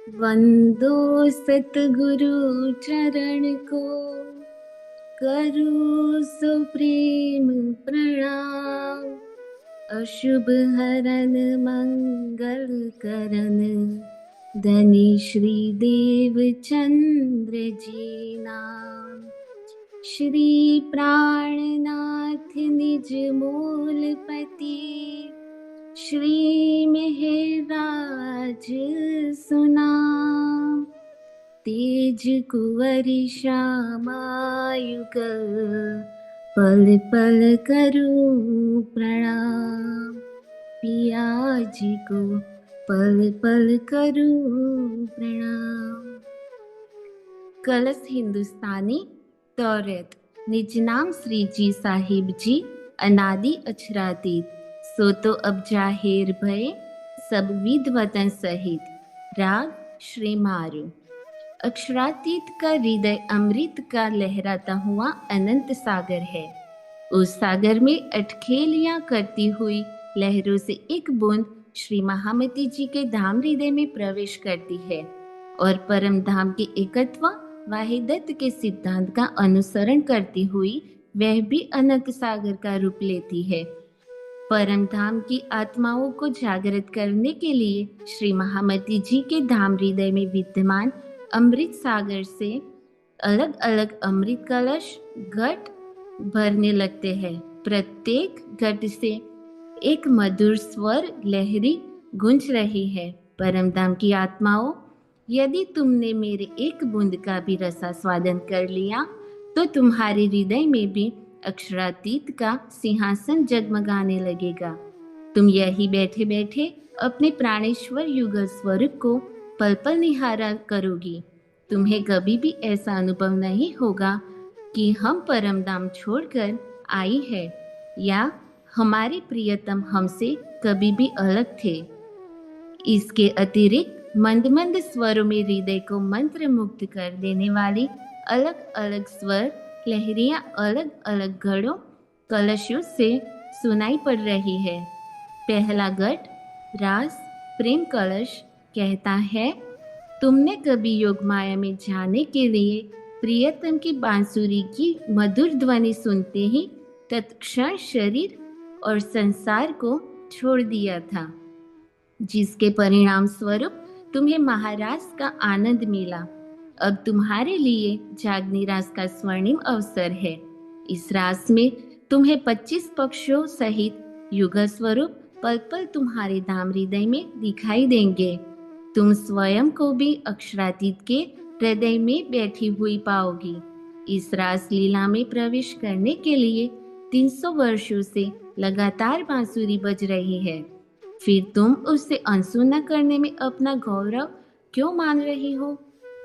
वंदो सतगुरु चरण को, करूँ सुप्रेम प्रणाम। अशुभ हरन मंगल करन, धनी श्री देव चंद्र जी नाम। श्री प्राणनाथ निज मूलपति, श्री मेहराज सुनाम। तेज कुंवर श्यामायुगल, पल पल करूं प्रणाम। पिया जी को पल पल करूं प्रणाम। कलश हिंदुस्तानी तौरत। निज नाम श्री जी साहिब जी, अनादि अक्षरातीत। सो तो अब जाहिर भय, सब विध वतन सहित। राग श्री मारू। अक्षरातीत का हृदय अमृत का लहराता हुआ अनंत सागर है। उस सागर में अटखेलियां करती हुई लहरों से एक बूंद श्री महामती जी के धाम हृदय में प्रवेश करती है और परम धाम के एकत्व वाहिदत्व के सिद्धांत का अनुसरण करती हुई वह भी अनंत सागर का रूप लेती है। परम धाम की आत्माओं को जागृत करने के लिए श्री महामती जी के धाम हृदय में विद्यमान अमृत सागर से अलग अलग अमृत कलश घट भरने लगते हैं। प्रत्येक घट से एक मधुर स्वर लहरी गूंज रही है। परम धाम की आत्माओं, यदि तुमने मेरे एक बूंद का भी रसास्वादन कर लिया तो तुम्हारे हृदय में भी अक्षरातीत का सिंहासन जगमगाने लगेगा। तुम यही बैठे बैठे अपने प्राणेश्वर युगल स्वरूप को पल पल निहारा करोगी। तुम्हें कभी भी ऐसा अनुभव नहीं होगा कि हम परम धाम छोड़कर आई है या हमारे प्रियतम हमसे कभी भी अलग थे। इसके अतिरिक्त मंद मंद स्वरों में हृदय को मंत्र मुक्त कर देने वाली अलग अलग स्वर लहरियां अलग अलग घड़ों कलशों से सुनाई पड़ रही है। पहला घट रास प्रेम कलश कहता है, तुमने कभी योग माया में जाने के लिए प्रियतम की बांसुरी की मधुर ध्वनि सुनते ही तत्क्षण शरीर और संसार को छोड़ दिया था, जिसके परिणाम स्वरूप तुम्हें महाराज का आनंद मिला। अब तुम्हारे लिए जागनी रास का स्वर्णिम अवसर है। इस रास में तुम्हें 25 पक्षों सहित युगल स्वरूप पल पल तुम्हारे धाम हृदय में दिखाई देंगे। तुम स्वयं को भी अक्षरातीत के हृदय में बैठी हुई पाओगी। इस रास लीला में प्रवेश करने के लिए 300 वर्षों से लगातार बांसुरी बज रही है। फिर तुम उससे अनसुना करने में अपना गौरव क्यों मान रही हो?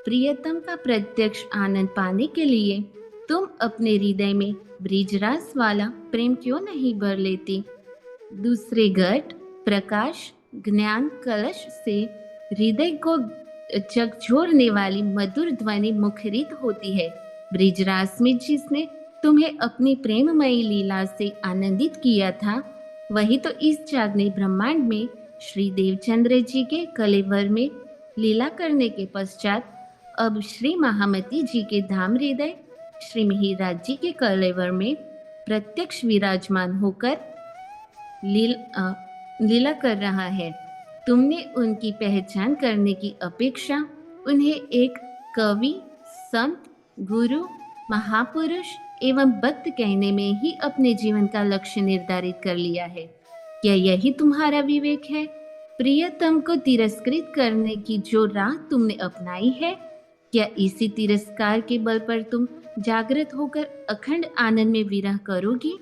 प्रियतम का प्रत्यक्ष आनंद पाने के लिए तुम अपने हृदय में ब्रिजरास वाला प्रेम क्यों नहीं भर लेती? दूसरे घट प्रकाश ज्ञान कलश से हृदय को झकझोरने वाली मधुर ध्वनि मुखरित होती है। ब्रिजरास में जिसने तुम्हें अपनी प्रेममयी लीला से आनंदित किया था, वही तो इस जागने ब्रह्मांड में श्री देवचंद्र जी के कलेवर में लीला करने के पश्चात अब श्री महामती जी के धाम हृदय श्री मिहिराज जी के कलेवर में प्रत्यक्ष विराजमान होकर लीला कर रहा है। तुमने उनकी पहचान करने की अपेक्षा उन्हें एक कवि, संत, गुरु, महापुरुष एवं भक्त कहने में ही अपने जीवन का लक्ष्य निर्धारित कर लिया है। क्या यही तुम्हारा विवेक है? प्रियतम को तिरस्कृत करने की जो राह तुमने अपनाई है, क्या इसी तिरस्कार के बल पर तुम जागृत होकर अखंड आनंद में विरह करोगी?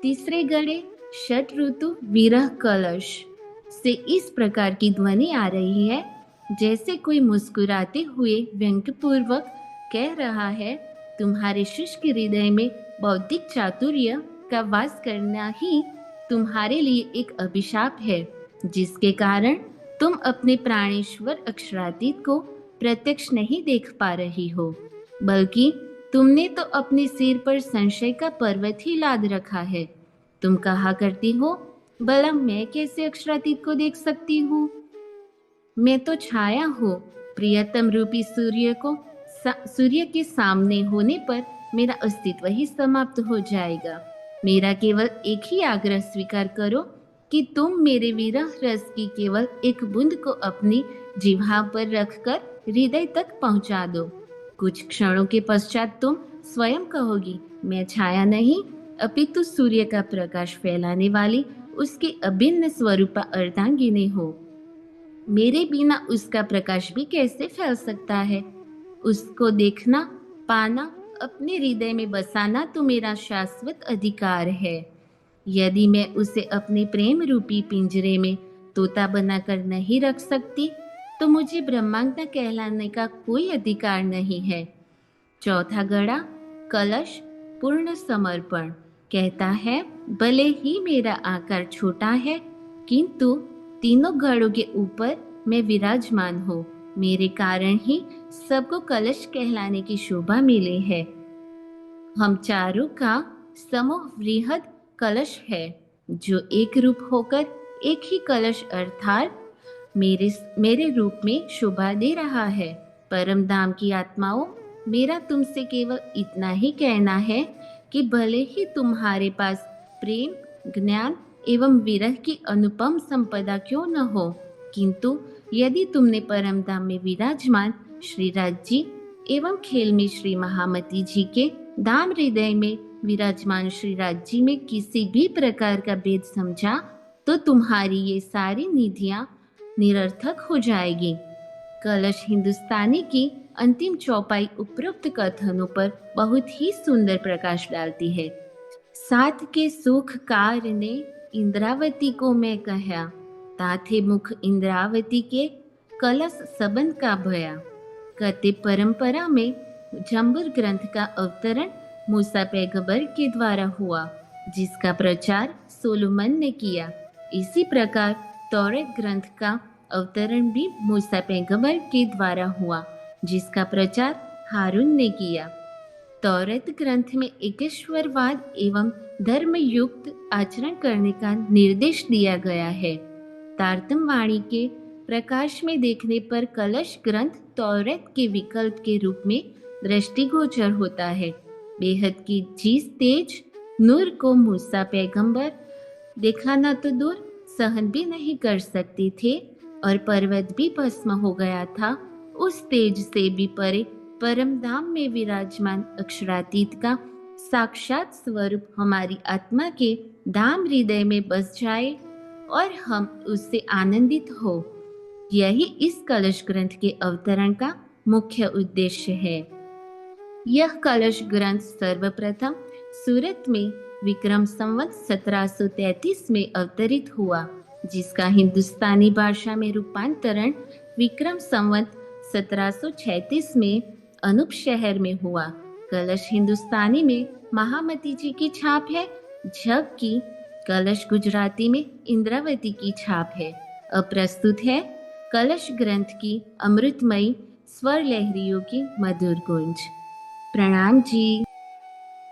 तीसरे गड़े षट ऋतु विरह कलश से इस प्रकार की ध्वनि आ रही है, जैसे कोई मुस्कुराते हुए व्यंग्यपूर्वक कह रहा है, तुम्हारे शुष्क हृदय में बौद्धिक चातुर्य का वास करना ही तुम्हारे लिए एक अभिशाप है, जिसके कारण तुम अपने प्राणेश्वर अक्षरातीत को प्रत्यक्ष नहीं देख पा रही हो, बल्कि तुमने तो अपने सिर पर संशय का पर्वत ही लाद रखा है। तुम कहा करती हो, भला मैं कैसे अक्षरातीत को देख सकती हूँ? मैं तो छाया हूँ। प्रियतम रूपी सूर्य के सामने होने पर मेरा अस्तित्व ही समाप्त हो जाएगा। मेरा केवल एक ही आग्रह स्वीकार करो कि तुम मेरे विरह रस की केवल एक बूंद को अपनी जिह्वा पर रखकर हृदय तक पहुंचा दो। कुछ क्षणों के पश्चात तुम स्वयं कहोगी, मैं छाया नहीं अपितु सूर्य का प्रकाश फैलाने वाली उसकी अभिन्न स्वरूपा अर्धांगिनी हो। मेरे बिना उसका प्रकाश भी कैसे फैल सकता है। उसको देखना, पाना, अपने हृदय में बसाना तो मेरा शाश्वत अधिकार है। यदि मैं उसे अपने प्रेम रूपी पिंजरे में तोता बनाकर नहीं रख सकती तो मुझे ब्रह्मांगना कहलाने का कोई अधिकार नहीं है। चौथा गड़ा, कलश, पूर्ण समर्पण, कहता है भले ही मेरा आकार छोटा है किंतु तीनों गढ़ों के ऊपर मैं विराजमान हूँ। मेरे कारण ही सबको कलश कहलाने की शोभा मिली है। हम चारों का समूह वृहद कलश है जो एक रूप होकर एक ही कलश अर्थात मेरे मेरे रूप में शोभा दे रहा है। परम धाम की आत्माओं, मेरा तुमसे केवल इतना ही कहना है कि भले ही तुम्हारे पास प्रेम, ज्ञान एवं विरह की अनुपम संपदा क्यों न हो, किंतु यदि तुमने परम धाम में विराजमान श्रीराज जी एवं खेल में श्री महामती जी के धाम हृदय में विराजमान श्रीराज जी में किसी भी प्रकार का भेद समझा तो तुम्हारी ये सारी निधियां निरर्थक हो जाएगी। कलश हिंदुस्तानी की अंतिम चौपाई उपरोक्त कथनों पर बहुत ही सुंदर प्रकाश डालती है। साथ के सुख कार ने इंद्रावती को मैं कहा, ताथे मुख इंद्रावती के कलश सबन का भया। कते परंपरा में जंबूर ग्रंथ का अवतरण मूसा पैगंबर के द्वारा हुआ जिसका प्रचार सोलोमन ने किया। इसी प्रकार तौरेत ग्रंथ का अवतरण भी मूसा पैगंबर के द्वारा हुआ जिसका प्रचार हारून ने किया। तौरेत ग्रंथ में एकेश्वरवाद एवं धर्मयुक्त आचरण करने का निर्देश दिया गया है। तारतम वाणी के प्रकाश में देखने पर कलश ग्रंथ तौरेत के विकल्प के रूप में दृष्टिगोचर होता है। बेहद की चीज तेज नूर को मूसा पैगंबर दिखाना तो दूर सहन भी नहीं कर सकते थे और पर्वत भी भस्म हो गया था। उस तेज से भी परे परम धाम में विराजमान अक्षरातीत का साक्षात स्वरूप हमारी आत्मा के धाम हृदय में बस जाए और हम उससे आनंदित हो, यही इस कलश ग्रंथ के अवतरण का मुख्य उद्देश्य है। यह कलश ग्रंथ सर्वप्रथम सूरत में विक्रम संवत 1733 में अवतरित हुआ जिसका हिंदुस्तानी भाषा में रूपांतरण विक्रम संवत 1736 में अनूप शहर में हुआ। कलश हिंदुस्तानी में महामती जी की छाप है जबकि कलश गुजराती में इंद्रावती की छाप है। अब प्रस्तुत है कलश ग्रंथ की अमृतमयी स्वर लहरियों की मधुर गूंज। प्रणाम जी।